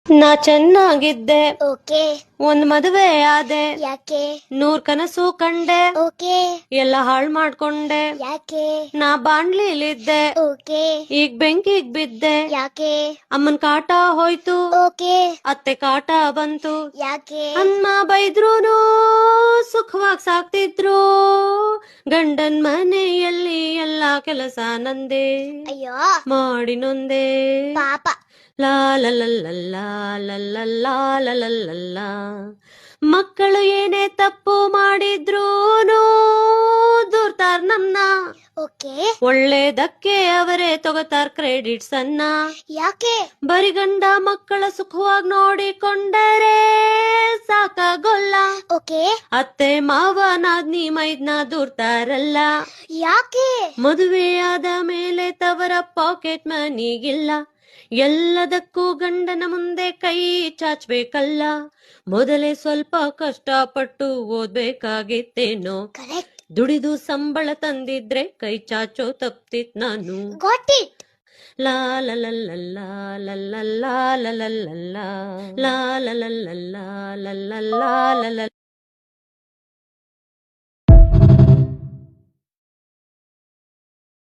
ನಾ ಚೆನ್ನಾಗಿದ್ದೆ, ಓಕೆ. ಒಂದ್ ಮದುವೆ ಆದೆ, ಯಾಕೆ? 100 ಕನಸು ಕಂಡೆ, ಓಕೆ. ಎಲ್ಲ ಹಾಳ್ ಮಾಡ್ಕೊಂಡೆ. ಯಾಕೆ? ನಾ ಬಾಣ್ಲಿಲಿದ್ದೆ, ಓಕೆ. ಈಗ ಬೆಂಕಿಗ್ ಬಿದ್ದೆ. ಯಾಕೆ? ಅಮ್ಮನ್ ಕಾಟ ಹೋಯ್ತು, ಓಕೆ. ಅತ್ತೆ ಕಾಟ ಬಂತು. ಯಾಕೆ? ಅಮ್ಮ ಬೈದ್ರೂನು ಸುಖವಾಗಿ ಸಾಕ್ತಿದ್ರು, ಗಂಡನ್ ಮನೆಯಲ್ಲಿ ಎಲ್ಲಾ ಕೆಲಸ ನಂದೆ, ಅಯ್ಯೋ ಮಾಡಿ ನೊಂದೆ. ಪಾಪ. ಲಾ ಲ ಲ ಲ ಲಾ ಲ ಲ ಲಾ ಲ ಲ ಲ ಲಾ. ಮಕ್ಕಳು ಏನೇ ತಪ್ಪು ಮಾಡಿದ್ರೂನು ದೂರ್ತಾರ್ ನಮ್ನ, ಓಕೆ. ಒಳ್ಳೇದಕ್ಕೆ ಅವರೇ ತಗೋತಾರ್ ಕ್ರೆಡಿಟ್ಸ್ ಅನ್ನ. ಯಾಕೆ? ಬರಿ ಗಂಡ ಮಕ್ಕಳ ಸುಖವಾಗಿ ನೋಡಿಕೊಂಡರೆ ಸಾಕಾಗೋಲ್ಲ, ಓಕೆ. ಅತ್ತೆ ಮಾವ ನಾದ್ನಿ ಮೈದ್ನ ದೂರ್ತಾರಲ್ಲ. ಯಾಕೆ? ಮದುವೆಯಾದ ಮೇಲೆ ತವರ ಪಾಕೆಟ್ ಮನಿಗಿಲ್ಲ, ಎಲ್ಲದಕ್ಕೂ ಗಂಡನ ಮುಂದೆ ಕೈ ಚಾಚ್ಬೇಕಲ್ಲ. ಮೊದಲೇ ಸ್ವಲ್ಪ ಕಷ್ಟಪಟ್ಟು ಓದ್ಬೇಕಾಗಿತ್ತೇನೋ, ಕರೆಕ್ಟ್. ದುಡಿದು ಸಂಬಳ ತಂದಿದ್ರೆ ಕೈ ಚಾಚೋ ತಪ್ತಿತ್ ನಾನು. Got it. ಲಾ ಲ ಲ ಲ ಲಾ ಲ ಲ ಲಾ ಲ ಲ ಲ ಲಾ ಲಾ ಲ ಲ ಲ ಲಾ ಲ ಲ ಲಾ ಲ ಲ.